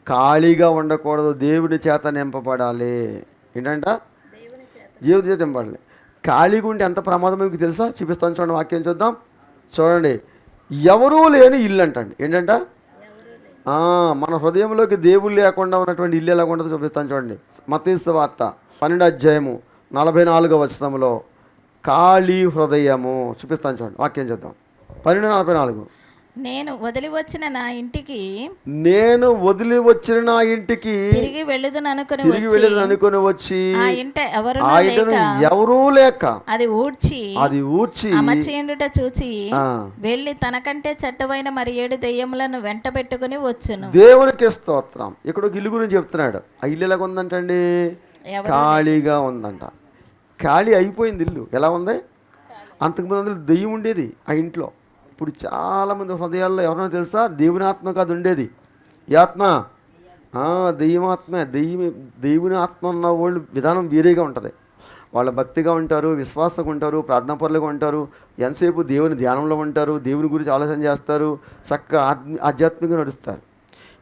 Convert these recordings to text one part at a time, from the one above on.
ఖాళీగా ఉండకూడదు, దేవుని చేత నింపబడాలి. ఏంటంట? దేవుని చేత నింపబడాలి. ఖాళీగా ఉంటే ఎంత ప్రమాదం మీకు తెలుసా? చూపిస్తాను చూడండి, వాక్యం చూద్దాం. చూడండి, ఎవరూ లేని ఇల్లు అంటండి. ఏంటంట? మన హృదయంలోకి దేవుడు లేకుండా ఉన్నటువంటి ఇల్లు ఎలా ఉండదో చూపిస్తాను చూడండి. మత్తయి సువార్త 12:44 ఖాళీ హృదయము చూపిస్తాను చూడండి, వాక్యం చూద్దాం. 12:44. నేను వదిలి వచ్చిన నా ఇంటికి తిరిగి వెళ్ళుదుననుకొని వచ్చి ఆ ఇంటను ఎవరూ లేక అది ఊడ్చి అమర్చియుండుట చూచి వెళ్ళి తనకంటే చెడ్డవైన మరి 7 దెయ్యములను వెంట పెట్టుకుని వచ్చును. దేవునికి స్తోత్రం. ఇక్కడ ఒక ఇల్లు గురించి చెప్తున్నాడు. ఆ ఇల్లు ఎలాగ ఉందంటండి? ఖాళీగా ఉందంట. ఖాళీ అయిపోయింది ఇల్లు. ఎలా ఉంది? అంతకుముందు అందులో దెయ్యం ఉండేది ఆ ఇంట్లో. ఇప్పుడు చాలామంది హృదయాల్లో ఎవరైనా తెలుసా? దేవుని ఆత్మ కాదు ఉండేది. ఈ ఆత్మ దెయ్యమాత్మ. దేవుని ఆత్మ ఉన్న వాళ్ళు విధానం వేరేగా ఉంటుంది. వాళ్ళ భక్తిగా ఉంటారు, విశ్వాసంగా ఉంటారు, ప్రార్థనాపరులుగా ఉంటారు, ఎంతసేపు దేవుని ధ్యానంలో ఉంటారు, దేవుని గురించి ఆలోచన చేస్తారు, చక్కగా ఆధ్యాత్మికంగా నడుస్తారు.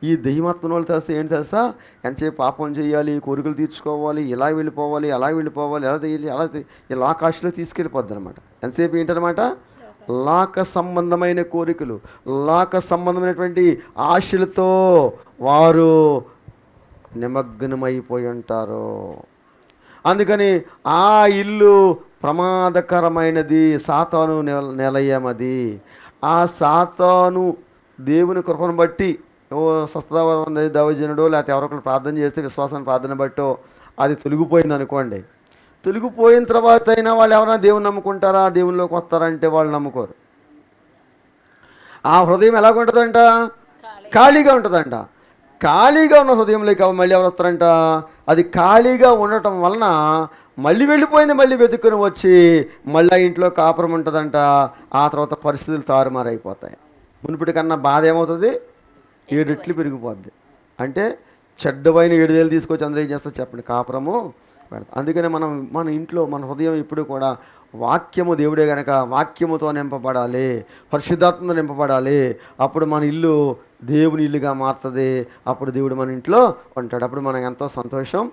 ఈ దెయ్యమాత్మ వాళ్ళు తెలుసా? ఏంటి తెలుసా? ఎంతసేపు పాపం చేయాలి, కోరికలు తీర్చుకోవాలి, ఇలా వెళ్ళిపోవాలి, అలా వెళ్ళిపోవాలి, ఎలా చేయాలి, అలా ఇలా ఆకాశంలో తీసుకెళ్ళిపోద్ది అనమాట. ఎంతసేపు ఏంటనమాట? లోక సంబంధమైన కోరికలు, లోక సంబంధమైనటువంటి ఆశలతో వారు నిమగ్నమైపోయి ఉంటారు. అందుకని ఆ ఇల్లు ప్రమాదకరమైనది, సాతాను నిలయమది. ఆ సాతాను దేవుని కృపను బట్టి స్వస్థత దైవజనుడో లేకపోతే ఎవరొకరు ప్రార్థన చేస్తే విశ్వాసాన్ని ప్రార్థన బట్టో అది తొలగిపోయింది అనుకోండి. తొలగిపోయిన తర్వాత అయినా వాళ్ళు ఎవరైనా దేవుని నమ్ముకుంటారా, దేవునిలోకి వస్తారంటే వాళ్ళు నమ్ముకోరు. ఆ హృదయం ఎలాగుంటుందంట? ఖాళీగా ఉంటుందంట. ఖాళీగా ఉన్న హృదయంలోకి మళ్ళీ ఎవరు వస్తారంట? అది ఖాళీగా ఉండటం వలన మళ్ళీ వెళ్ళిపోయింది, మళ్ళీ వెతుక్కుని వచ్చి మళ్ళీ ఇంట్లో కాపురం ఉంటుందంట. ఆ తర్వాత పరిస్థితులు తారుమారైపోతాయి. మునుపటి కన్నా బాధ ఏమవుతుంది? 7 రెట్లు పెరిగిపోద్ది. అంటే చెడ్డమైన 7 వేలు తీసుకొచ్చి అందరూ ఏం చేస్తారు చెప్పండి? కాపురము పెడతాం. అందుకనే మన ఇంట్లో మన హృదయం ఇప్పుడు కూడా వాక్యము దేవుడే కనుక వాక్యముతో నింపబడాలి, పరిశుద్ధాత్మతో నింపబడాలి. అప్పుడు మన ఇల్లు దేవుని ఇల్లుగా మారుతుంది. అప్పుడు దేవుడు మన ఇంట్లో ఉంటాడు. అప్పుడు మనకు ఎంతో సంతోషం,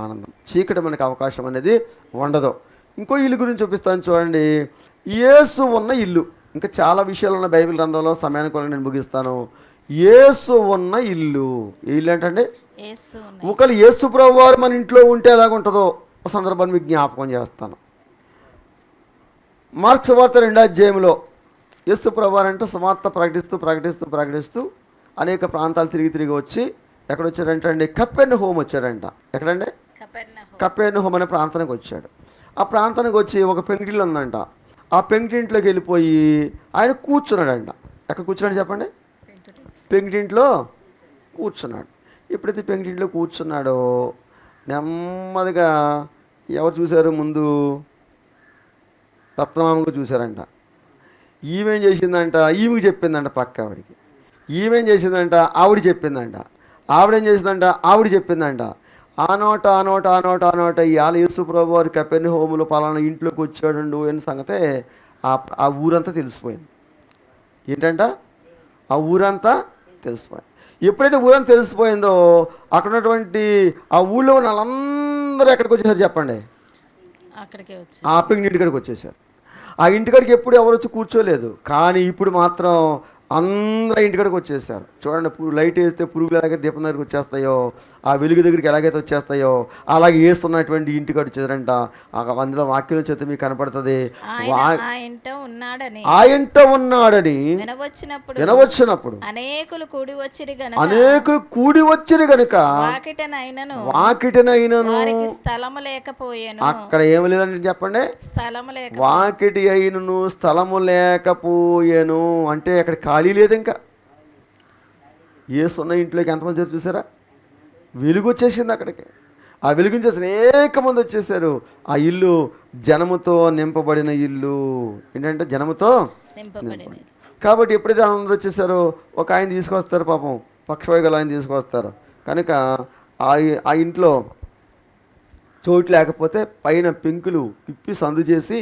ఆనందం. చీకటి మనకు అవకాశం అనేది ఉండదు. ఇంకో ఇల్లు గురించి చూపిస్తాను చూడండి. యేసు ఉన్న ఇల్లు. ఇంకా చాలా విషయాలు ఉన్న బైబిల్ గ్రంథంలో, సమయానికి నేను ముగిస్తాను. యేసు ఉన్న ఇల్లు. ఇల్లు ఏంటంటే ఒకళ్ళు యేసు ప్రభు వారు మన ఇంట్లో ఉంటే ఎలాగుంటుందో ఒక సందర్భాన్ని మీకు జ్ఞాపకం చేస్తాను. మార్క్స్ వార్త 2వ అధ్యాయంలో యేసు ప్రభు వారు అంటే సువార్త ప్రకటిస్తూ అనేక ప్రాంతాలు తిరిగి వచ్చి ఎక్కడ వచ్చాడంటే అండి? కపెర్నహూము వచ్చాడంట. ఎక్కడంటే? కపెర్నహూము అనే ప్రాంతానికి వచ్చాడు. ఆ ప్రాంతానికి వచ్చి ఒక పెంకిటిల్లు ఉందంట. ఆ పెంకిటింట్లోకి వెళ్ళిపోయి ఆయన కూర్చున్నాడంట. ఎక్కడ కూర్చున్నాడు చెప్పండి? పెంకిటింట్లో కూర్చున్నాడు. ఎప్పుడైతే పెంకిటింట్లో కూర్చున్నాడో నెమ్మదిగా ఎవరు చూశారు? ముందు రత్నమామకు చూశారంట. ఈమెం చేసిందంట? ఈమెకి చెప్పిందంట పక్క ఆవిడికి. ఈమెం చేసిందంట? ఆవిడ చెప్పిందంట. ఆవిడేం చేసిందంట? ఆవిడ చెప్పిందంట. ఆ నోట ఇవాళ యేసు ప్రభు వారు కపెర్నహూములో పలానా ఇంట్లోకి వచ్చాడు అని సంగతే ఆ ఊరంతా తెలిసిపోయింది. ఏంటంట? ఆ ఊరంతా తెలిసిపోయింది. ఎప్పుడైతే ఊరంతా తెలిసిపోయిందో అక్కడ ఉన్నటువంటి ఆ ఊళ్ళో ఉన్న వాళ్ళందరూ ఎక్కడికి వచ్చేసారు చెప్పండి? ఆ ఇంటికాడికి వచ్చేసారు. ఆ ఇంటికాడికి ఎప్పుడు ఎవరు వచ్చి కూర్చోలేదు. కానీ ఇప్పుడు మాత్రం అందరూ ఇంటికాడికి వచ్చేసారు. చూడండి, లైట్ వేస్తే పురుగులు ఎలాగైతే దీపం దగ్గరికి వచ్చేస్తాయో, ఆ వెలుగు దగ్గరికి ఎలాగైతే వచ్చేస్తాయో అలాగే వేస్తున్నటువంటి ఇంటికాడు వచ్చేసారంట. అందులో వాక్యం చేత మీకు కనపడుతుంది. ఆ ఇంట ఉన్నాడని వినవచ్చినప్పుడు అనేకులు కూడి వచ్చిరి గనుక వాకిటనైనను అక్కడ ఏమి లేదంటే చెప్పండి? వాకిటి అయినను స్థలము లేకపోయేను. అంటే అక్కడ ఖాళీ లేదు. ఇంకా యేసు ఉన్న ఇంట్లోకి ఎంతమంది చూసారా? వెలుగు వచ్చేసింది అక్కడికి. ఆ వెలుగుని చూసిన అనేక మంది వచ్చేసారు. ఆ ఇల్లు జనముతో నింపబడిన ఇల్లు. ఏంటంటే జనముతో నింపబడిన. కాబట్టి ఎప్పుడైతే అందరూ వచ్చేసారో ఒక ఆయన తీసుకొస్తారు, పాపం పక్షవాయుగల ఆయన తీసుకొస్తారు. కనుక ఆ ఇంట్లో చోటు లేకపోతే పైన పెంకులు పిప్పి సందు చేసి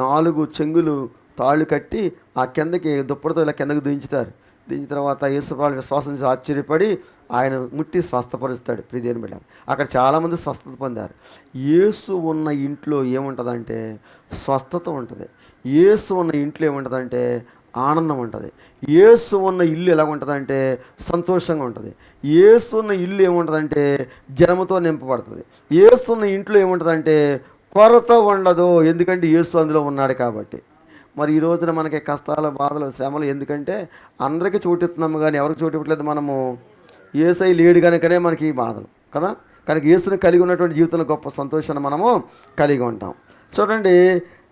4 చెంగులు తాళ్ళు కట్టి ఆ కిందకి దుప్పటితో ఇలా కిందకి దించుతారు. దించిన తర్వాత యేసు ప్రభు విశ్వాసం ఆశ్చర్యపడి ఆయన ముట్టి స్వస్థపరుస్తాడు. ప్రియదేవుని బిడ్డ, అక్కడ చాలామంది స్వస్థత పొందారు. యేసు ఉన్న ఇంట్లో ఏముంటుందంటే స్వస్థత ఉంటుంది. యేసు ఉన్న ఇంట్లో ఏముంటుందంటే ఆనందం ఉంటుంది. యేసు ఉన్న ఇల్లు ఎలా ఉంటుందంటే సంతోషంగా ఉంటుంది. యేసు ఉన్న ఇల్లు ఏముంటుందంటే జనముతో నింపబడుతుంది. యేసు ఉన్న ఇంట్లో ఏముంటుందంటే కొరత ఉండదు. ఎందుకంటే యేసు అందులో ఉన్నాడు కాబట్టి. మరి ఈ రోజున మనకి కష్టాలు, బాధలు, శ్రమలు ఎందుకంటే అందరికీ చోటిస్తున్నాము కానీ ఎవరికి చోటు ఇవ్వట్లేదు. మనము యేసై లేడు కనుకనే మనకి ఈ బాధలు కదా. కనుక యేసుని కలిగి ఉన్నటువంటి జీవితంలో గొప్ప సంతోషాన్ని మనము కలిగి ఉంటాం. చూడండి,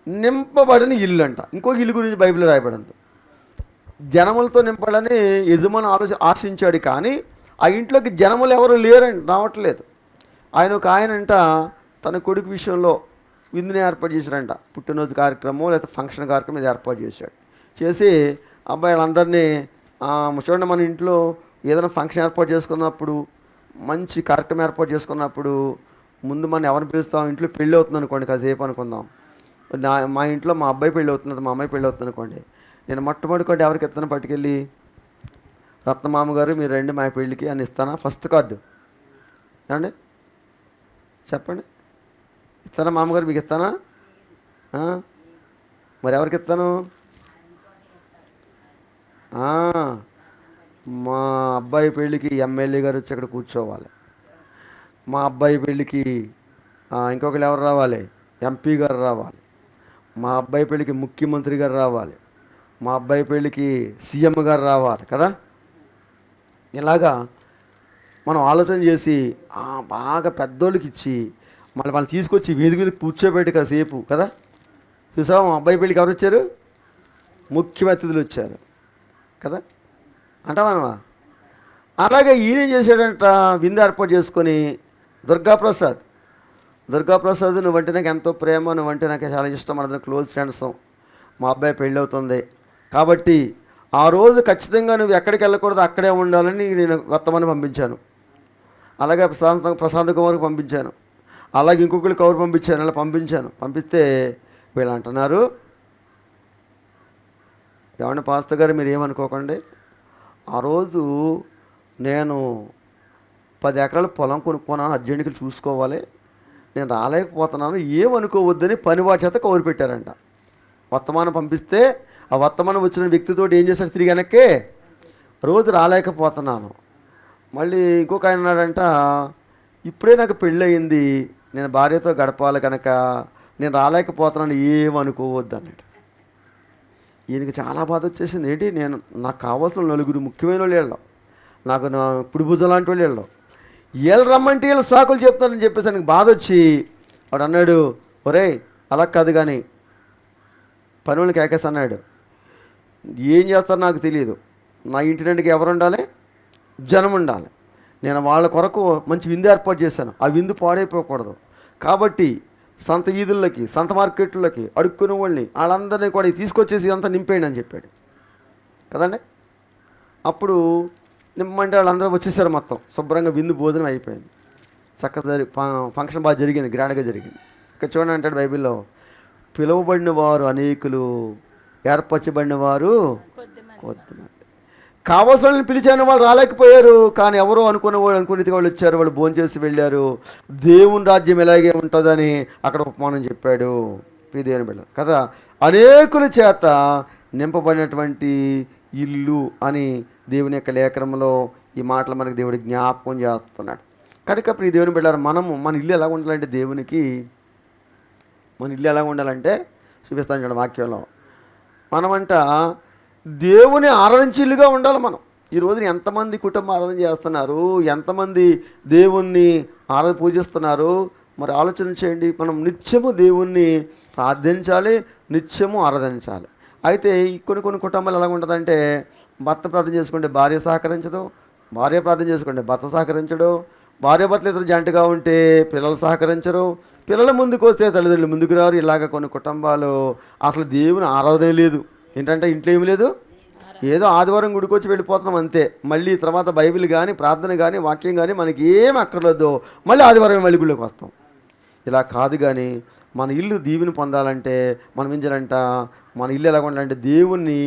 నింపబడిన ఇల్లు అంట. ఇంకొక ఇల్లు గురించి బైబిల్లో రాయబడింది. జనములతో నింపడని యజమాని ఆశించాడు, కానీ ఆ ఇంట్లోకి జనములు ఎవరు లేరండి, రావట్లేదు. ఆయనంట తన కొడుకు విషయంలో విందుని ఏర్పాటు చేశాడంట. పుట్టినరోజు కార్యక్రమం లేదా ఫంక్షన్ కార్యక్రమం ఇది ఏర్పాటు చేశాడు. చేసి అబ్బాయిలందరినీ చూడండి, మన ఇంట్లో ఏదైనా ఫంక్షన్ ఏర్పాటు చేసుకున్నప్పుడు, మంచి కార్యక్రమం ఏర్పాటు చేసుకున్నప్పుడు ముందు మనం ఎవరిని పిలుస్తాం? ఇంట్లో పెళ్ళి అవుతుంది అనుకోండి, కాసేపు అనుకుందాం. మా ఇంట్లో మా అబ్బాయి పెళ్ళి అవుతుంది, మా అమ్మాయి పెళ్ళి అవుతుంది అనుకోండి. నేను మొట్టమొదటి ఎవరికి ఇస్తాను? పట్టుకెళ్ళి రత్నమామ గారు మీరు రండి మా పెళ్ళికి అని ఇస్తానా? ఫస్ట్ కార్డు ఏమండి చెప్పండి, ఇస్తానా? మామగారు మీకు ఇస్తానా? మరి ఎవరికి ఇస్తాను? మా అబ్బాయి పెళ్ళికి ఎమ్మెల్యే గారు వచ్చి అక్కడ కూర్చోవాలి. మా అబ్బాయి పెళ్ళికి ఇంకొకరు ఎవరు రావాలి? ఎంపీ గారు రావాలి. మా అబ్బాయి పెళ్ళికి ముఖ్యమంత్రి గారు రావాలి. మా అబ్బాయి పెళ్ళికి సీఎం గారు రావాలి కదా. ఇలాగా మనం ఆలోచన చేసి బాగా పెద్దోళ్ళకి ఇచ్చి మళ్ళీ వాళ్ళు తీసుకొచ్చి వేదిక మీద కూర్చోబెట్టి కాసేపు కదా. చూసావా, మా అబ్బాయి పెళ్ళికి ఎవరు వచ్చారు? ముఖ్య అతిథులు వచ్చారు కదా అంటావా. అలాగే ఈయన చేశాడంట, విందు ఏర్పాటు చేసుకొని దుర్గాప్రసాద్ నువ్వంటే నాకు ఎంతో ప్రేమ, నువ్వంటే నాకు చాలా ఇష్టం, మన క్లోజ్ ఫ్రెండ్స్, మా అబ్బాయి పెళ్ళి అవుతుంది కాబట్టి ఆ రోజు ఖచ్చితంగా నువ్వు ఎక్కడికి వెళ్ళకూడదు, అక్కడే ఉండాలని నేను వర్తమానం పంపించాను. అలాగే ప్రశాంత్ కుమార్కి పంపించాను. అలాగే ఇంకొకరికి కవర్ పంపించాను. అలా పంపిస్తే వీళ్ళు అంటున్నారు, ఏమన్నా పాస్టర్ గారు మీరు ఏమనుకోకండి, ఆ రోజు నేను 10 ఎకరాల పొలం కొనుక్కున్నాను, అర్జెంటుగా చూసుకోవాలి, నేను రాలేకపోతున్నాను, ఏమనుకోవద్దని పనివాడి చేత కవర్ పెట్టారంట. వర్తమానం పంపిస్తే ఆ వర్తమానం వచ్చిన వ్యక్తితో ఏం చేశాడు? తిరిగి వెనక్కి రోజు రాలేకపోతున్నాను. మళ్ళీ ఇంకొక ఆయన ఉన్నాడంట, ఇప్పుడే నాకు పెళ్ళి అయింది, నేను భార్యతో గడపాలి కనుక నేను రాలేకపోతున్నాను, ఏమనుకోవద్దు అన్నాడు. ఈయనకి చాలా బాధ వచ్చేసింది. ఏంటి, నాకు కావాల్సిన 4 ముఖ్యమైన వాళ్ళు వెళ్ళాం, నాకు నా ఇప్పుడు భుజం లాంటి వాళ్ళు వెళ్ళాం, వీళ్ళు రమ్మంటే వీళ్ళు సాకులు చెప్తానని చెప్పేసి ఆయనకు బాధ వచ్చి వాడు అన్నాడు, ఒరేయ్ అలా కాదు కానీ పని వాళ్ళకి కేకేసి అన్నాడు, ఏం చేస్తారో నాకు తెలియదు, నా ఇంటి నుండికి ఎవరు ఉండాలి? జనం ఉండాలి. నేను వాళ్ళ కొరకు మంచి విందు ఏర్పాటు చేశాను, ఆ విందు పాడైపోకూడదు కాబట్టి సంత వీధుల్లోకి, సంత మార్కెట్లకి అడుక్కునే వాళ్ళని వాళ్ళందరినీ కూడా తీసుకొచ్చేసి ఇదంతా నింపేయండి అని చెప్పాడు కదండి. అప్పుడు నింపమంటే వాళ్ళందరూ వచ్చేసారు, మొత్తం శుభ్రంగా విందు భోజనం అయిపోయింది, చక్కగా ఫంక్షన్ బాగా జరిగింది, గ్రాండ్గా జరిగింది. ఇక్కడ చూడండి అంటాడు బైబిల్లో, పిలువబడిన వారు అనేకులు, ఏర్పరచబడిన వారు కొద్దిమంది. కావాల్సిన వాళ్ళని పిలిచాను, వాళ్ళు రాలేకపోయారు, కానీ ఎవరో అనుకునే వాళ్ళు వచ్చారు, వాళ్ళు భోంచేసి వెళ్ళారు. దేవుని రాజ్యం ఎలాగే ఉంటుందని అక్కడ ఉపమానం చెప్పాడు. దేవుని బిడ్డ కదా, అనేకుల చేత నింపబడినటువంటి ఇల్లు అని దేవుని యొక్క లేఖనంలో ఈ మాటలు మనకు దేవుడు జ్ఞాపకం చేస్తున్నాడు. కనుక ప్రియ దేవుని బిడ్డ, మన ఇల్లు ఎలా ఉండాలంటే మన ఇల్లు ఎలా ఉండాలంటే చూపిస్తాను చూడండి వాక్యంలో. మనమంట దేవుని ఆరాధించే ఇల్లుగా ఉండాలి. మనం ఈ రోజున ఎంతమంది కుటుంబం ఆరాధన చేస్తున్నారు, ఎంతమంది దేవుణ్ణి పూజిస్తున్నారు, మరి ఆలోచన చేయండి. మనం నిత్యము దేవుణ్ణి ప్రార్థించాలి, నిత్యము ఆరాధించాలి. అయితే కొన్ని కుటుంబాలు ఎలా ఉంటుందంటే, భర్త ప్రార్థన చేసుకుంటే భార్య సహకరించదు, భార్య ప్రార్థన చేసుకుంటే భర్త సహకరించడు, భార్యాభర్తలు ఇద్దరు జంటగా ఉంటే పిల్లలు సహకరించరు, పిల్లల ముందుకు వస్తే తల్లిదండ్రులు ముందుకు రారు. ఇలాగ కొన్ని కుటుంబాలు అసలు దేవుని ఆరాధన లేదు. ఏంటంటే ఇంట్లో ఏమి లేదు, ఏదో ఆదివారం గుడికి వచ్చి వెళ్ళిపోతున్నాం అంతే. మళ్ళీ తర్వాత బైబిల్ కానీ, ప్రార్థన కానీ, వాక్యం కానీ మనకి ఏం అక్కర్లేదు, మళ్ళీ ఆదివారం మళ్ళీ గుడిలోకి వస్తాం. ఇలా కాదు. కానీ మన ఇల్లు దీవెని పొందాలంటే మనం ఏం చేయాలంట, మన ఇల్లు ఎలాగ ఉండాలంటే దేవుణ్ణి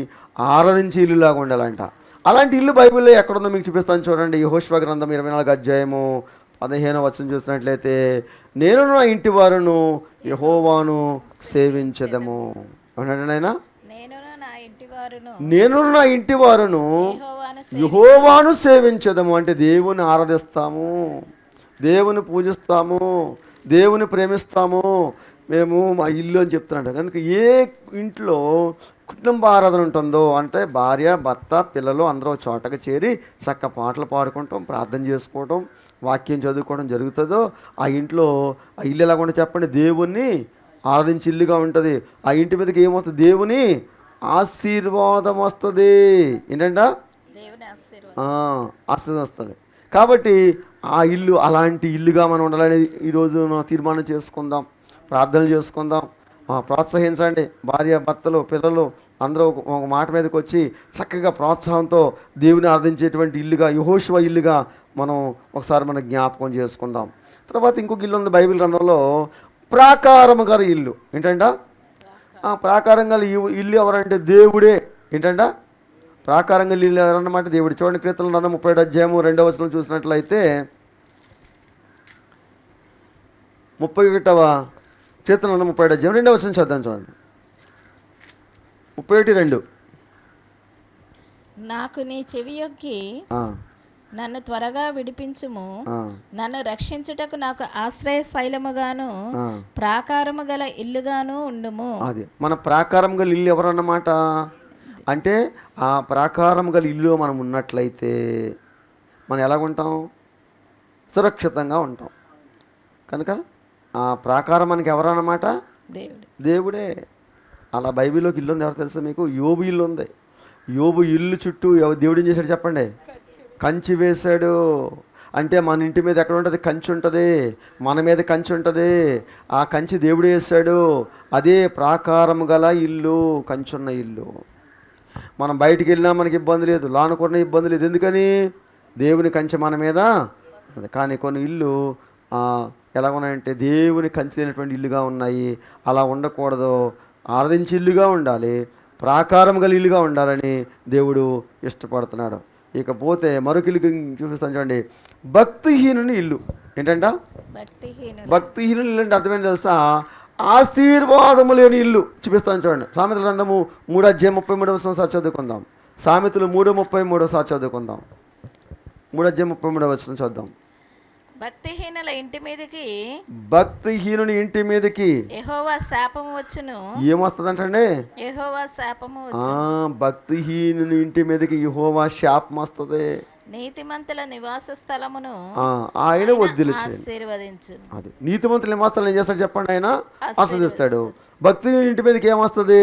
ఆరాధించే ఇల్లులాగా ఉండాలంట. అలాంటి ఇల్లు బైబిల్లో ఎక్కడుందో మీకు చూపిస్తాను చూడండి. యెహోషువ గ్రంథం 24 అధ్యాయము 15వ వచనం చూసినట్లయితే, నేను నా ఇంటి వారును యెహోవాను సేవించదము అన్నాడు ఆయన. నేను నా ఇంటి వారును యెహోవాను సేవించదము అంటే దేవుని ఆరాధిస్తాము, దేవుని పూజిస్తాము, దేవుని ప్రేమిస్తాము మేము మా ఇల్లు అని చెప్తున్నాడు. కనుక ఏ ఇంట్లో కుటుంబ ఆరాధన ఉంటుందో అంటే భార్య భర్త పిల్లలు అందరూ చోటగా చేరి చక్క పాటలు పాడుకుంటాం, ప్రార్థన చేసుకోవటం, వాక్యం చదువుకోవడం జరుగుతుందో ఆ ఇంట్లో ఆ ఇల్లు ఎలాగుంటే చెప్పండి, దేవుణ్ణి ఆరాధించి ఇల్లుగా ఉంటుంది. ఆ ఇంటి మీదకి ఏమవుతుంది, దేవుని ఆశీర్వాదం వస్తుంది. ఏంటంట ఆశీర్వాదం వస్తుంది. కాబట్టి ఆ ఇల్లు అలాంటి ఇల్లుగా మనం ఉండాలని ఈరోజు తీర్మానం చేసుకుందాం, ప్రార్థనలు చేసుకుందాం. ప్రోత్సహించండి. భార్య భర్తలు పిల్లలు అందరూ ఒక మాట మీదకి వచ్చి చక్కగా ప్రోత్సాహంతో దేవుని ఆరాధించేటువంటి ఇల్లుగా, యెహోషువ ఇల్లుగా మనం ఒకసారి మనం జ్ఞాపకం చేసుకుందాం. తర్వాత ఇంకొక ఇల్లు ఉంది బైబిల్ గ్రంథంలో, ప్రాకారము గల ఇల్లు. ఏంటంట ప్రాకారం గల ఇల్లు ఎవరంటే దేవుడే. ఏంటంట ప్రాకారం గల ఇల్లు ఎవరన్నమాట దేవుడు. చూడండి కీర్తనల గ్రంథం 37వ అధ్యాయము 2వ వచనం చూసినట్లయితే, 31వ కీర్తనల గ్రంథం 37వ అధ్యాయం 2వ వచనం చదువుతాం చూడండి. 31:2 నాకు నీ చెవియొగ్గి నన్ను త్వరగా విడిపించుము, నన్ను రక్షించుటకు నాకు ఆశ్రయ శైలముగాను ప్రాకారము గల ఇల్లుగాను ఉండుము. అది మన ప్రాకారం గల ఇల్లు ఎవరన్నమాట అంటే ఆ ప్రాకారం గల ఇల్లు మనం ఉన్నట్లయితే మనం ఎలాగుంటాం, సురక్షితంగా ఉంటాం. కనుక ఆ ప్రాకారం మనకి ఎవరన్నమాట, దేవుడే. అలా బైబిల్లోకి ఇల్లు ఉంది ఎవరు తెలుసా మీకు, యోబు ఇల్లు ఉంది. యోబు ఇల్లు చుట్టూ దేవుడు ఏం చేశాడు చెప్పండి, కంచి వేశాడు. అంటే మన ఇంటి మీద ఎక్కడ ఉంటుంది, కంచి ఉంటుంది, మన మీద కంచి ఉంటుంది. ఆ కంచి దేవుడు వేశాడు. అదే ప్రాకారం గల ఇల్లు, కంచున్న ఇల్లు. మనం బయటికి వెళ్ళినా మనకి ఇబ్బంది లేదు, లానుకున్న ఇబ్బంది లేదు. ఎందుకని, దేవుని కంచె మన మీద. కానీ కొన్ని ఇల్లు ఎలా ఉన్నాయంటే దేవుని కంచె లేనటువంటి ఇల్లుగా ఉన్నాయి. అలా ఉండకూడదు, ఆరాధించి ఇల్లుగా ఉండాలి, ప్రాకారం గల ఇల్లుగా ఉండాలని దేవుడు ఇష్టపడుతున్నాడు. ఇకపోతే మరొక ఇల్లు చూపిస్తాను చూడండి, భక్తిహీనుని ఇల్లు. ఏంటంట భక్తిహీనుని ఇల్లు అంటే అర్థమైంది తెలుసా, ఆశీర్వాదము లేని ఇల్లు. చూపిస్తాను చూడండి. సామెతల గ్రంథము 3వ అధ్యాయం 33వ వచనం చదువుకుందాం. సామెతలు 3:33 చదువుకుందాం. 3వ అధ్యాయం 33వ వచనం చదువుదాం. భక్తిహీనుల ఇంటి మీదకి, భక్తిహీనుని ఇంటి మీదకి యెహోవా శాపము వచ్చును. ఏమొస్తుందంటే యెహోవా శాపము వచ్చును. భక్తిహీనుని ఇంటి మీదకి యెహోవా శాపం వస్తుంది. నీతిమంతుల నివాస స్థలమును ఆయన ఆశీర్వదించు. అది నీతిమంతుల నివాస స్థలం ఏం చేస్తాడు చెప్పండి, ఆయన ఆశీర్వదిస్తాడు. భక్తిహీనుని ఇంటి మీదకి ఏమొస్తుంది,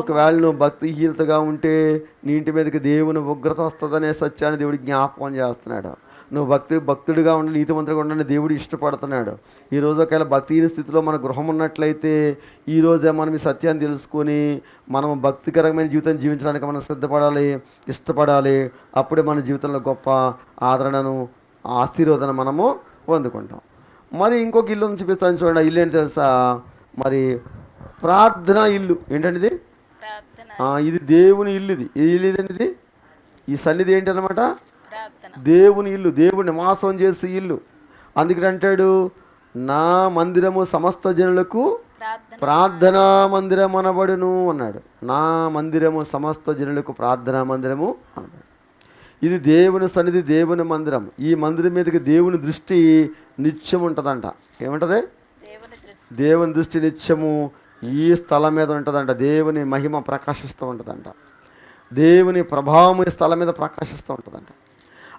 ఒకవేళ నువ్వు భక్తిహీనతగా ఉంటే నీ ఇంటి మీదకి దేవుని ఉగ్రత వస్తుందనే సత్యాన్ని దేవుడు జ్ఞాపకం చేస్తున్నాడు. నువ్వు భక్తుడిగా ఉండి నీతిమంతుడిగా ఉండని దేవుడు ఇష్టపడుతున్నాడు. ఈరోజు ఒకవేళ భక్తిహీన స్థితిలో మన గృహం ఉన్నట్లయితే ఈరోజే మనం ఈ సత్యాన్ని తెలుసుకొని మనం భక్తికరమైన జీవితం జీవించడానికి మనం సిద్ధపడాలి, ఇష్టపడాలి. అప్పుడే మన జీవితంలో గొప్ప ఆదరణను, ఆశీర్వాదన మనము పొందుకుంటాం. మరి ఇంకొక ఇల్లు చూపిస్తాను చూడండి. ఇల్లు ఏంటి తెలుసా, మరి ప్రార్థన ఇల్లు. ఏంటండి ఇది, ఇది దేవుని ఇల్లు. ఇది ఏ ఇల్లు ఇదండి, ఈ సన్నిధి ఏంటి అన్నమాట, దేవుని ఇల్లు, దేవుని నివాసం చేసే ఇల్లు. అందుకని అంటాడు, నా మందిరము సమస్త జనులకు ప్రార్థనా మందిరం అనబడును అన్నాడు. నా మందిరము సమస్త జనులకు ప్రార్థనా మందిరము అనబడు. ఇది దేవుని సన్నిధి, దేవుని మందిరం. ఈ మందిరం మీదకి దేవుని దృష్టి నిత్యం ఉంటుందంట. ఏముంటుంది, దేవుని దృష్టి నిత్యము ఈ స్థలం మీద ఉంటుందంట. దేవుని మహిమ ప్రకాశిస్తూ ఉంటుందంట. దేవుని ప్రభావం ఈ స్థలం మీద ప్రకాశిస్తూ ఉంటుందంట.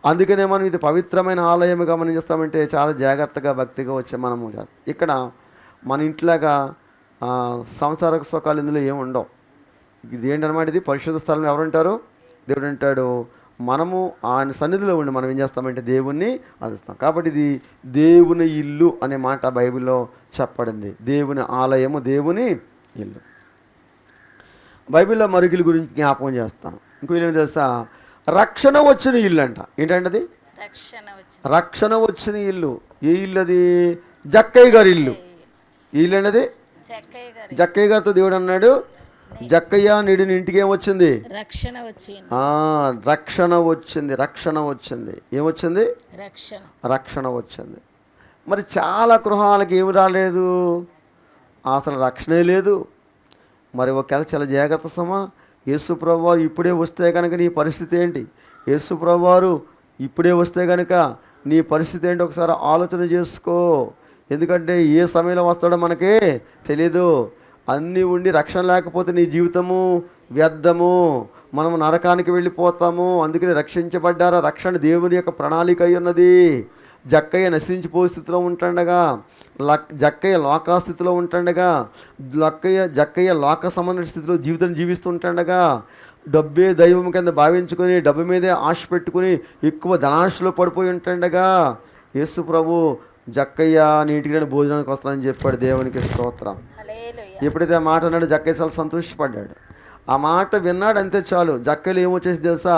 అందుకనే మనం ఇది పవిత్రమైన ఆలయముగా మనం చేస్తామంటే చాలా జాగ్రత్తగా భక్తిగా వచ్చే మనము ఇక్కడ మన ఇంట్లాగా సంసార సుఖాలు ఇందులో ఏమి ఉండవు. ఇది ఏంటన్నమాట, ఇది పరిశుద్ధ స్థలం. ఎవరుంటారు, దేవుడు అంటాడు. మనము ఆయన సన్నిధిలో ఉండి మనం ఏం చేస్తామంటే దేవుణ్ణి ఆరాధిస్తాం. కాబట్టి ఇది దేవుని ఇల్లు అనే మాట బైబిల్లో చెప్పబడింది. దేవుని ఆలయము, దేవుని ఇల్లు. బైబిల్లో మరుగుల గురించి జ్ఞాపకం చేస్తాను. ఇంకో ఇల్లు తెలుసా, రక్షణ వచ్చిన ఇల్లు అంట. ఏంటంటే అది రక్షణ వచ్చిన ఇల్లు. ఏ ఇల్లు అది, జక్కయ్య గారి ఇల్లు. ఈ ఇల్లు అనేది జక్కయ్య గారితో దేవుడు అన్నాడు, జక్కయ్య నేడు నీ ఇంటికి ఏమొచ్చింది? రక్షణ వచ్చింది. రక్షణ వచ్చింది. రక్షణ వచ్చింది. ఏమొచ్చింది? రక్షణ. రక్షణ వచ్చింది. మరి చాలా గృహాలకి ఏమి రాలేదు, అసలు రక్షణే లేదు. మరి ఒకవేళ చాలా జాగ్రత్త సమా. యేసు ప్రభువారు ఇప్పుడే వస్తే కనుక నీ పరిస్థితి ఏంటి? యేసు ప్రభువారు ఇప్పుడే వస్తే కనుక నీ పరిస్థితి ఏంటి ఒకసారి ఆలోచన చేసుకో. ఎందుకంటే ఏ సమయంలో వస్తాడో మనకే తెలీదు. అన్నీ ఉండి రక్షణ లేకపోతే నీ జీవితము వ్యర్థము, మనము నరకానికి వెళ్ళిపోతాము. అందుకని రక్షించబడ్డారా? రక్షణ దేవుని యొక్క ప్రణాళిక అయి ఉన్నది. జక్కయ్య నశించిపోయే స్థితిలో ఉంటుండగా, జక్కయ్య లోకాస్థితిలో ఉంటుండగా, జక్కయ్య లోక సంబంధించిన స్థితిలో జీవితం జీవిస్తుంటుండగా, డబ్బే దైవం కింద భావించుకొని డబ్బు మీదే ఆశ పెట్టుకుని ఎక్కువ ధనాశలో పడిపోయి ఉంటుండగా యేసు ప్రభు జక్కయ్య నీటికి భోజనానికి వస్తానని చెప్పాడు. దేవునికి స్తోత్రం. ఎప్పుడైతే ఆ మాట అన్నాడు జక్కయ్య చాలా సంతోషపడ్డాడు. ఆ మాట విన్నాడు, అంతే చాలు. జక్కయ్యలో ఏమొచ్చేసి తెలుసా?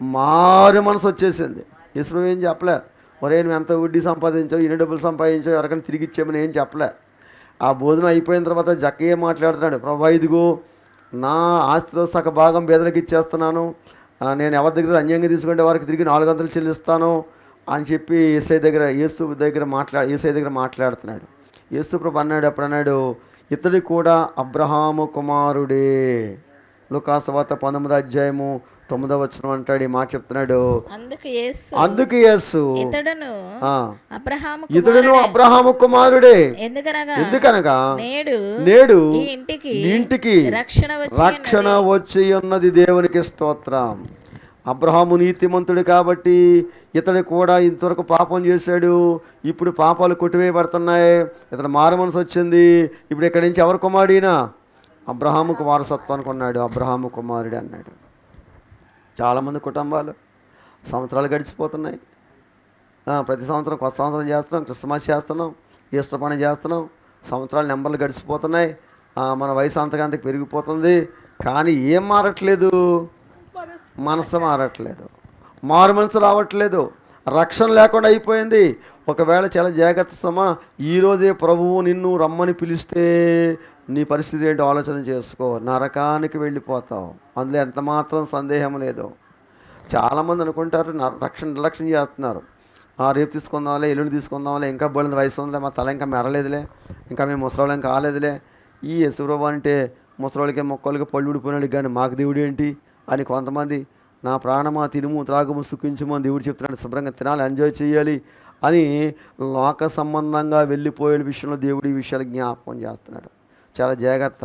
మారు మనసు వచ్చేసింది. యేసు ప్రభు ఏం చెప్పలే, ఒరే నువ్వు ఎంత వడ్డీ సంపాదించావు, ఎన్ని డబ్బులు సంపాదించావు, ఎవరికైనా తిరిగి ఇచ్చామని ఏం చెప్పలే. ఆ భోజనం అయిపోయిన తర్వాత జక్కయ్య మాట్లాడుతున్నాడు, ప్రభా ఇదిగో నా ఆస్తిలో సగ భాగం పేదలకు ఇచ్చేస్తున్నాను, నేను ఎవరి దగ్గర అన్యాయంగా తీసుకుంటే వారికి తిరిగి 400 చెల్లిస్తాను అని చెప్పి యేసు దగ్గర మాట్లాడుతున్నాడు. యేసు ప్రభు అన్నాడు, అప్పుడు అన్నాడు, ఇతడు కూడా అబ్రహాము కుమారుడే. లూకాసు వార్త 19వ అధ్యాయము 9వ వచనం అంటాడు ఈ మాట చెప్తున్నాడు. అందుకు యేసు ఇతడును అబ్రహాము కుమారుడే, ఎందుకనగా నేడు ఇంటికి రక్షణ వచ్చి ఉన్నది. దేవునికి స్తోత్రం. అబ్రహాము నీతిమంతుడు కాబట్టి ఇతడు కూడా ఇంతవరకు పాపం చేశాడు, ఇప్పుడు పాపాలు కొట్టివేయబడుతున్నాయి, ఇతడు మారు మనసు వచ్చింది. ఇప్పుడు ఇక్కడి నుంచి ఎవరు కుమారుడినా? అబ్రహాముకు వారసత్వానికి ఉన్నాడు, అబ్రహాము కుమారుడు అన్నాడు. చాలామంది కుటుంబాలు సంవత్సరాలు గడిచిపోతున్నాయి. ప్రతి సంవత్సరం కొత్త సంవత్సరం చేస్తున్నాం, క్రిస్మస్ చేస్తున్నాం, ఈస్టర్ పండుగ చేస్తున్నాం, సంవత్సరాల నెంబర్లు గడిచిపోతున్నాయి, మన వయసు అంతకంతకు పెరిగిపోతుంది. కానీ ఏం మారట్లేదు? మనసు మారట్లేదు, మారు మనసు రావట్లేదు, రక్షణ లేకుండా అయిపోయింది. ఒకవేళ చాలా జాగ్రత్త సమా. ఈరోజే ప్రభువు నిన్ను రమ్మని పిలిస్తే నీ పరిస్థితి ఏంటో ఆలోచన చేసుకో. నరకానికి వెళ్ళిపోతావు, అందులో ఎంత మాత్రం సందేహం లేదు. చాలామంది అనుకుంటారు నిర్లక్ష్యం చేస్తున్నారు. రేపు తీసుకుందాంలే, ఎల్లుండి తీసుకుందాంలే, ఇంకా బోలిన వయసు ఉందిలే, మా తల ఇంకా మెరలేదులే, ఇంకా మేము ముసలోళ్ళం కాలేదులే. ఈ యేసుప్రభు అంటే ముసలోళ్ళకి మొక్కలకి పళ్ళు ఊడిపోయినాడు కానీ మాకు దేవుడు ఏంటి అని కొంతమంది, నా ప్రాణమా తినుము త్రాగుము సుఖించుము అని దేవుడు చెప్తున్నాడు. శుభ్రంగా తినాలి, ఎంజాయ్ చేయాలి అని లోక సంబంధంగా వెళ్ళిపోయే విషయంలో దేవుడు ఈ విషయాలు జ్ఞాపకం చేస్తున్నాడు. చాలా జాగ్రత్త.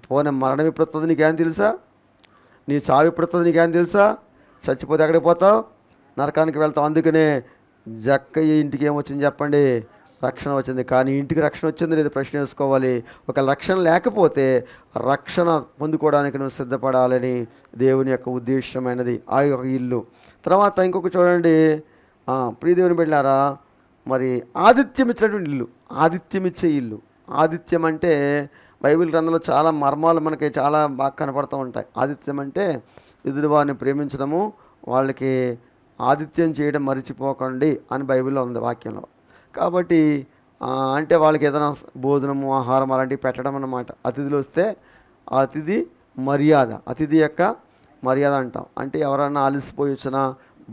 పోనీ మరణం ఎప్పుడు వస్తుంది నీకేం తెలుసా? నీ చావు ఎప్పుడు వస్తుంది నీకేం తెలుసా? చచ్చిపోతే ఎక్కడికి పోతావు? నరకానికి వెళ్తావు. అందుకనే జక్కయ్య ఇంటికి ఏమొచ్చింది చెప్పండి? రక్షణ వచ్చింది. కానీ ఇంటికి రక్షణ వచ్చింది లేదు ప్రశ్న వేసుకోవాలి. ఒక రక్షణ లేకపోతే రక్షణ పొందుకోవడానికి నువ్వు సిద్ధపడాలని దేవుని యొక్క ఉద్దేశమైనది ఆ యొక్క ఇల్లు. తర్వాత ఇంకొక చూడండి, ప్రియదేవుని బిడ్డలారా, మరి ఆతిథ్యం ఇచ్చినటువంటి ఇల్లు, ఆతిథ్యం ఇచ్చే ఇల్లు. ఆతిథ్యం అంటే బైబిల్ గ్రంథంలో చాలా మర్మాలు మనకి చాలా బాగా కనపడుతూ ఉంటాయి. ఆతిథ్యం అంటే ఎదుటి వారిని ప్రేమించడము, వాళ్ళకి ఆతిథ్యం చేయడం మర్చిపోకండి అని బైబిల్లో ఉంది వాక్యంలో. కాబట్టి అంటే వాళ్ళకి ఏదైనా భోజనము ఆహారం అలాంటివి పెట్టడం అన్నమాట. అతిథులు వస్తే అతిథి మర్యాద, అతిథి యొక్క మర్యాద అంటాం. అంటే ఎవరైనా అలసిపోయి వచ్చినా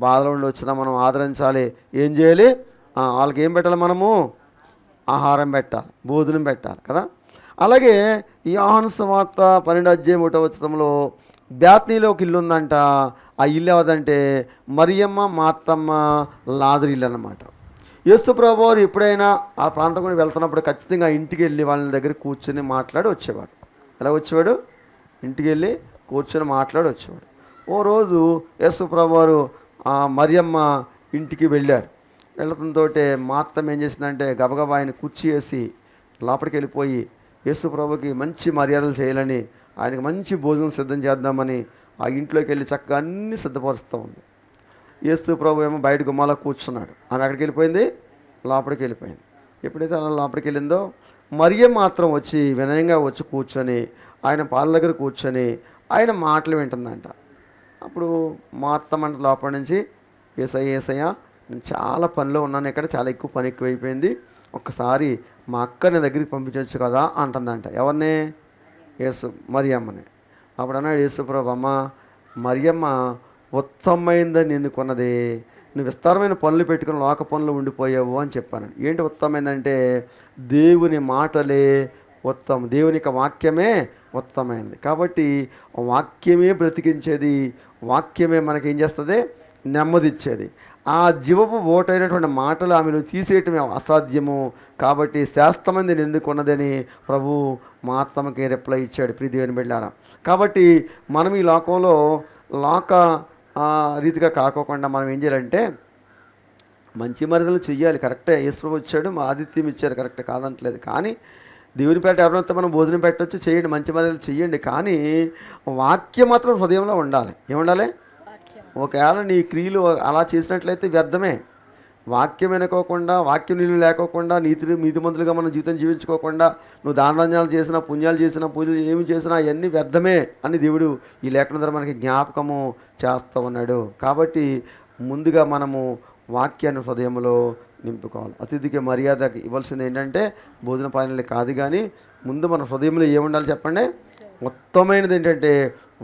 బాధలో ఉండి వచ్చినా మనం ఆదరించాలి. ఏం చేయాలి? వాళ్ళకి ఏం పెట్టాలి? మనము ఆహారం పెట్టాలి, భోజనం పెట్టాలి కదా. అలాగే ఈ యోహాను సువార్త 12వ బేత్నీలో ఒక ఇల్లు ఉందంట. ఆ ఇల్లు ఎవరిదంటే మరియమ్మ, మార్తమ్మ, లాజరు ఇల్లు అన్నమాట. యేసు ప్రభువారు ఎప్పుడైనా ఆ ప్రాంతం కూడా వెళ్తున్నప్పుడు ఖచ్చితంగా ఇంటికి వెళ్ళి వాళ్ళ దగ్గర కూర్చొని మాట్లాడి వచ్చేవాడు. ఎలా వచ్చేవాడు? ఇంటికి వెళ్ళి కూర్చొని మాట్లాడి వచ్చేవాడు. ఓ రోజు యేసు ప్రభువారు మరియమ్మ ఇంటికి వెళ్ళారు. వెళ్ళడంతో మార్తమ్మ ఏం చేసిందంటే గబగబా ఆయన కుర్చీ వేసి లోపలికి వెళ్ళిపోయి యేసు ప్రభుకి మంచి మర్యాదలు చేయాలని, ఆయనకు మంచి భోజనం సిద్ధం చేద్దామని ఆ ఇంట్లోకి వెళ్ళి చక్కగా అన్నీ సిద్ధపరుస్తూ ఉంది. యేసు ప్రభు ఏమో బయట గుమ్మాలో కూర్చున్నాడు. ఆమె ఎక్కడికి వెళ్ళిపోయింది? లోపలికి వెళ్ళిపోయింది. ఎప్పుడైతే అలా లోపలికి వెళ్ళిందో మరియ మాత్రం వచ్చి వినయంగా వచ్చి కూర్చొని ఆయన పాల దగ్గర కూర్చొని ఆయన మాటలు వింటుందంట. అప్పుడు మార్తమ్మ లోపల నుంచి, ఏసయ్య నేను చాలా పనిలో ఉన్నాను, ఇక్కడ చాలా ఎక్కువ పని ఎక్కువైపోయింది, ఒక్కసారి మా అక్కని దగ్గరికి పంపించవచ్చు కదా అంటుందంట. ఎవరిని? యేసు మరియమ్మని. అప్పుడు అన్నాడు యేసుప్రభు, అమ్మ మరియమ్మ ఉత్తమమైందని నిన్ను కొన్నది, నువ్వు విస్తారమైన పనులు పెట్టుకుని లోక పనులు ఉండిపోయావు అని చెప్పాను. ఏంటి ఉత్తమైందంటే దేవుని మాటలే ఉత్తమం, దేవుని యొక్క వాక్యమే ఉత్తమైనది. కాబట్టి వాక్యమే బ్రతికించేది, వాక్యమే మనకి ఏం చేస్తుంది, నెమ్మదిచ్చేది. ఆ జీవపు ఓటైనటువంటి మాటలు ఆమెను తీసేయటమే అసాధ్యము. కాబట్టి శాస్త్రమంది ఎందుకున్నదని ప్రభు మార్తమ్మకి రిప్లై ఇచ్చాడు. ప్రియదేవుని బిడ్డలారా, కాబట్టి మనం ఈ లోకంలో లోక రీతిగా కాకోకుండా మనం ఏం చేయాలంటే మంచి మర్యాదలు చెయ్యాలి. కరెక్టే, యేసు వచ్చాడు, మా ఆతిథ్యం ఇచ్చారు, కరెక్టే, కాదంటలేదు. కానీ దేవుని పేట ఎవరినంతా మనం భోజనం పెట్టవచ్చు, చేయండి, మంచి మర్యాదలు చెయ్యండి. కానీ వాక్యం మాత్రం హృదయంలో ఉండాలి. ఏముండాలి? ఒకవేళ నీ క్రియలు అలా చేసినట్లయితే వ్యర్థమే. వాక్యం వినుకోకుండా, వాక్యం నీళ్ళు లేకోకుండా, నీతిమంతులుగా మనం జీవితం జీవించుకోకుండా నువ్వు దానాలు చేసినా, పుణ్యాలు చేసినా, పూజలు ఏమి చేసినా అవన్నీ వ్యర్థమే అని దేవుడు ఈ లేఖనం ద్వారా మనకి జ్ఞాపకము చేస్తూ ఉన్నాడు. కాబట్టి ముందుగా మనము వాక్యాన్ని హృదయంలో నింపుకోవాలి. అతిథికి మర్యాద ఇవ్వాల్సింది ఏంటంటే భోజన పానీయాలు కాదు, కానీ ముందు మన హృదయంలో ఏముండాలి చెప్పండి? ఉత్తమైనది ఏంటంటే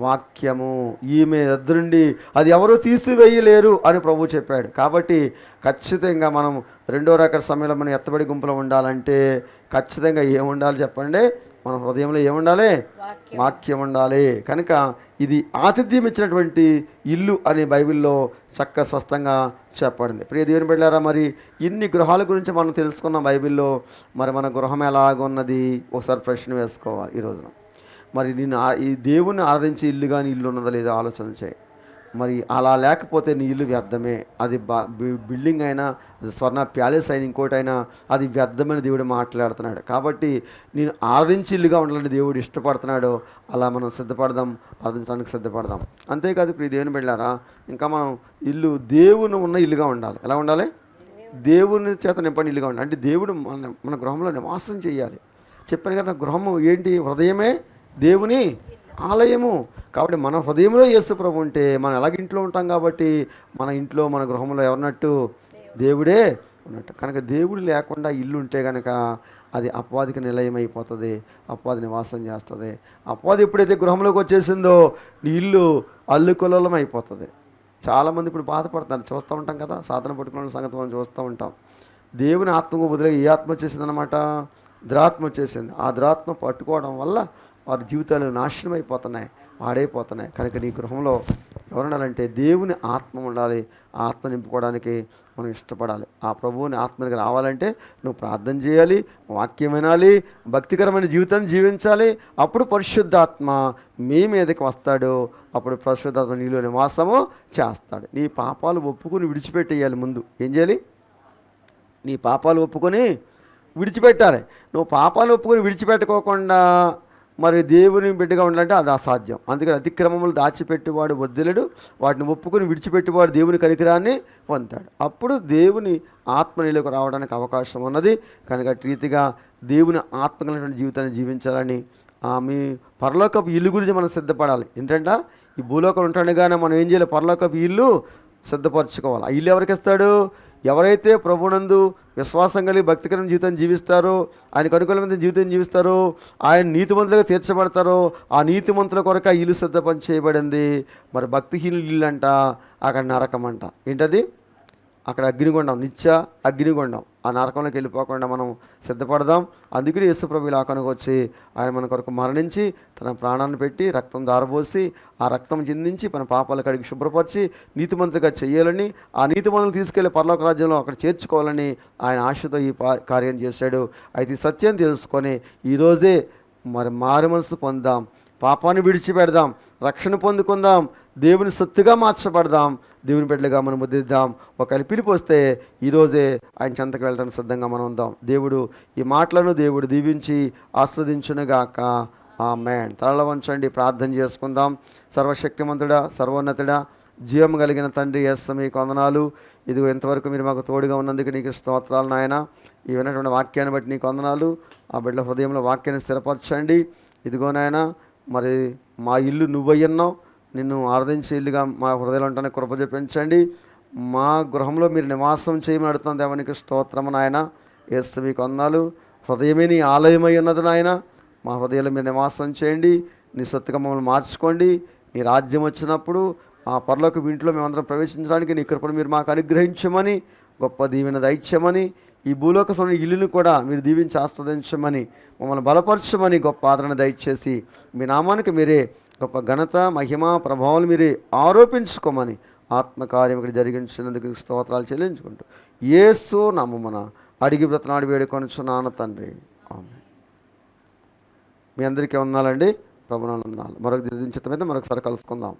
వాక్యము. ఈమె ఎదురుండి అది ఎవరూ తీసివేయలేరు అని ప్రభు చెప్పాడు. కాబట్టి ఖచ్చితంగా మనం రెండో రకాల సమయంలో మనం ఎత్తబడి గుంపులో ఉండాలంటే ఖచ్చితంగా ఏముండాలి చెప్పండి? మన హృదయంలో ఏముండాలి? వాక్యం ఉండాలి. కనుక ఇది ఆతిథ్యం ఇచ్చినటువంటి ఇల్లు అని బైబిల్లో చక్కగా స్పష్టంగా చెప్పబడింది. ప్రియ దేవుని బిడ్డలారా, మరి ఇన్ని గృహాల గురించి మనం తెలుసుకున్నాం బైబిల్లో. మరి మన గృహం ఎలాగున్నది ఒకసారి ప్రశ్న వేసుకోవాలి ఈ రోజున. మరి నేను ఈ దేవుణ్ణి ఆరాధించే ఇల్లు కానీ ఇల్లు ఉన్నదా లేదో ఆలోచన చేయి. మరి అలా లేకపోతే నీ ఇల్లు వ్యర్థమే. అది బిల్డింగ్ అయినా, అది స్వర్ణ ప్యాలెస్ అయినా, ఇంకోటైనా అది వ్యర్థమైన దేవుడు మాట్లాడుతున్నాడు. కాబట్టి నేను ఆరాధించి ఇల్లుగా ఉండాలని దేవుడు ఇష్టపడుతున్నాడు. అలా మనం సిద్ధపడదాం, ఆరాధించడానికి సిద్ధపడదాం. అంతేకాదు ప్రియ దేవుని బిడ్డలారా, ఇంకా మనం ఇల్లు దేవుని ఉన్న ఇల్లుగా ఉండాలి. ఎలా ఉండాలి? దేవుని చేత నింపని ఇల్లుగా ఉండాలి. అంటే దేవుడు మన గృహంలో నివాసం చేయాలి. చెప్పాను కదా, గృహము ఏంటి? హృదయమే దేవుని ఆలయము. కాబట్టి మన హృదయంలో యేసు ప్రభు ఉంటే మనం ఎలాగ ఇంట్లో ఉంటాం. కాబట్టి మన ఇంట్లో, మన గృహంలో ఎవరినట్టు? దేవుడే ఉన్నట్టు. కనుక దేవుడు లేకుండా ఇల్లు ఉంటే కనుక అది అపవాదికి నిలయం అయిపోతుంది, అపవాది నివాసం చేస్తుంది. అపవాది ఎప్పుడైతే గృహంలోకి వచ్చేసిందో నీ ఇల్లు అల్లుకొల్లం అయిపోతుంది. చాలామంది ఇప్పుడు బాధపడతారు, చూస్తూ ఉంటాం కదా, సాధన పట్టుకున్న సంగతి మనం చూస్తూ ఉంటాం. దేవుని ఆత్మకు బదులుగా ఏ ఆత్మ వచ్చేసిందనమాట? దురాత్మ వచ్చేసింది. ఆ దురాత్మ పట్టుకోవడం వల్ల వారి జీవితాలు నాశనం అయిపోతున్నాయి, పాడైపోతున్నాయి. కనుక నీ గృహంలో ఎవరుండాలంటే దేవుని ఆత్మ ఉండాలి. ఆ ఆత్మ నింపుకోవడానికి మనం ఇష్టపడాలి. ఆ ప్రభువుని ఆత్మకి రావాలంటే నువ్వు ప్రార్థన చేయాలి, వాక్యం వినాలి, భక్తికరమైన జీవితాన్ని జీవించాలి. అప్పుడు పరిశుద్ధాత్మ మీ మీదకి వస్తాడు. అప్పుడు పరిశుద్ధాత్మ నీలో నివాసము చేస్తాడు. నీ పాపాలు ఒప్పుకొని విడిచిపెట్టేయాలి. ముందు ఏం చేయాలి? నీ పాపాలు ఒప్పుకొని విడిచిపెట్టాలి. నువ్వు పాపాలు ఒప్పుకొని విడిచిపెట్టుకోకుండా మరి దేవుని బిడ్డగా ఉండాలంటే అది అసాధ్యం. అందుకని అతిక్రమములు దాచిపెట్టేవాడు వర్ధిల్లడు, వాటిని ఒప్పుకొని విడిచిపెట్టేవాడు దేవుని కనికరాన్ని పొందుతాడు. అప్పుడు దేవుని ఆత్మ నీలోకి రావడానికి అవకాశం ఉన్నది. కనుక అటు రీతిగా దేవుని ఆత్మ కలిగినటువంటి జీవితాన్ని జీవించాలని మీ పరలోకపు ఇల్లు గురించి మనం సిద్ధపడాలి. ఏంటంటే ఈ భూలోకం ఉంటాడుగానే మనం ఏం చేయాలి? పరలోకపు ఇల్లు సిద్ధపరచుకోవాలి. ఆ ఇల్లు ఎవరికి ఇస్తాడు? ఎవరైతే ప్రభునందు విశ్వాసం కలిగి భక్తికరమైన జీవితం జీవిస్తారో, ఆయనకు అనుకూలమైన జీవితం జీవిస్తారో, ఆయన నీతిమంతులుగా తీర్చబడతారో, ఆ నీతిమంతుల కొరకు ఆ ఇల్లు సిద్ధపని చేయబడింది. మరి భక్తిహీనులు ఇల్లు అంట, అక్కడ నరకం అంట. ఏంటది? అక్కడ అగ్నిగుండం, నిత్య అగ్నిగుండం. ఆ నరకంలోకి వెళ్ళిపోకుండా మనం సిద్ధపడదాం. అందుకని యేసుప్రభు ఈ లోకానికి వచ్చి ఆయన మన కొరకు మరణించి తన ప్రాణాన్ని పెట్టి రక్తం దారబోసి ఆ రక్తం చిందించి మన పాపాలు కడిగి శుభ్రపరిచి నీతిమంతులుగా చేయాలని, ఆ నీతిమంతులు తీసుకెళ్లి పరలోక రాజ్యంలో అక్కడ చేర్చుకోవాలని ఆయన ఆశతో ఈ కార్యం చేశాడు. అయితే ఈ సత్యం తెలుసుకొని ఈరోజే మరి మారు మనసు పొందాం, పాపాన్ని విడిచిపెడదాం, రక్షణ పొందుకుందాం, దేవుని సొత్తుగా మార్చబడదాం, దేవుని బిడ్డలుగా మనం ముద్దిద్దాం. ఒకవేళ పిలిపి వస్తే ఈరోజే ఆయన చెంతకు వెళ్ళడానికి సిద్ధంగా మనం ఉందాం. దేవుడు ఈ మాటలను దేవుడు దీవించి ఆస్వాదించునుగాక. ఆమేన్. తలల వంచండి, ప్రార్థన చేసుకుందాం. సర్వశక్తిమంతుడా, సర్వోన్నతుడా, జీవం కలిగిన తండ్రి యేసు మీకు వందనాలు. ఇదిగో ఇంతవరకు మీరు మాకు తోడుగా ఉన్నందుకు నీకు స్తోత్రాలు నాయన. ఈ విన్నటువంటి వాక్యాన్ని బట్టి నీకు వందనాలు. ఆ బిడ్డల హృదయంలో వాక్యాన్ని స్థిరపరచండి. ఇదిగో నాయన, మరి మా ఇల్లు నువ్వయ్యన్నావు, నిన్ను ఆరాధించే ఇల్లుగా మా హృదయంలో ఉండడానికి కృప చూపించండి. మా గృహంలో మీరు నివాసం చేయమని అడుగుతున్న దేవానికి స్తోత్రము నాయన. యేసు మీకు వందనాలు. హృదయమే నీ ఆలయమై ఉన్నది నాయన. మా హృదయాలు మీరు నివాసం చేయండి. నీ సొత్తుగా మమ్మల్ని మార్చుకోండి. నీ రాజ్యం వచ్చినప్పుడు ఆ పరలోకపు ఇంట్లో మేమందరం ప్రవేశించడానికి నీ కృపను మీరు మాకు అనుగ్రహించమని, గొప్ప దీవెన దయచేయమని, ఈ భూలోక సమయ ఇల్లును కూడా మీరు దీవించి ఆస్వాదించమని, మమ్మల్ని బలపరచమని, గొప్ప ఆదరణ దయచేసి మీ నామానికి మీరే గొప్ప ఘనత, మహిమ, ప్రభావాలు మీరే ఆరోపించుకోమని ఆత్మకార్యం ఇక్కడ జరిగించినందుకు స్తోత్రాలు చెల్లించుకుంటూ యేసు నామమున అడిగి బ్రతనాడి వేడుకొనుచున్నాను తండ్రి, ఆమేన్. మీ అందరికీ వందనాలండి. ప్రభునాలు మరొక దిన చిత్తమైతే మరొకసారి కలుసుకుందాం.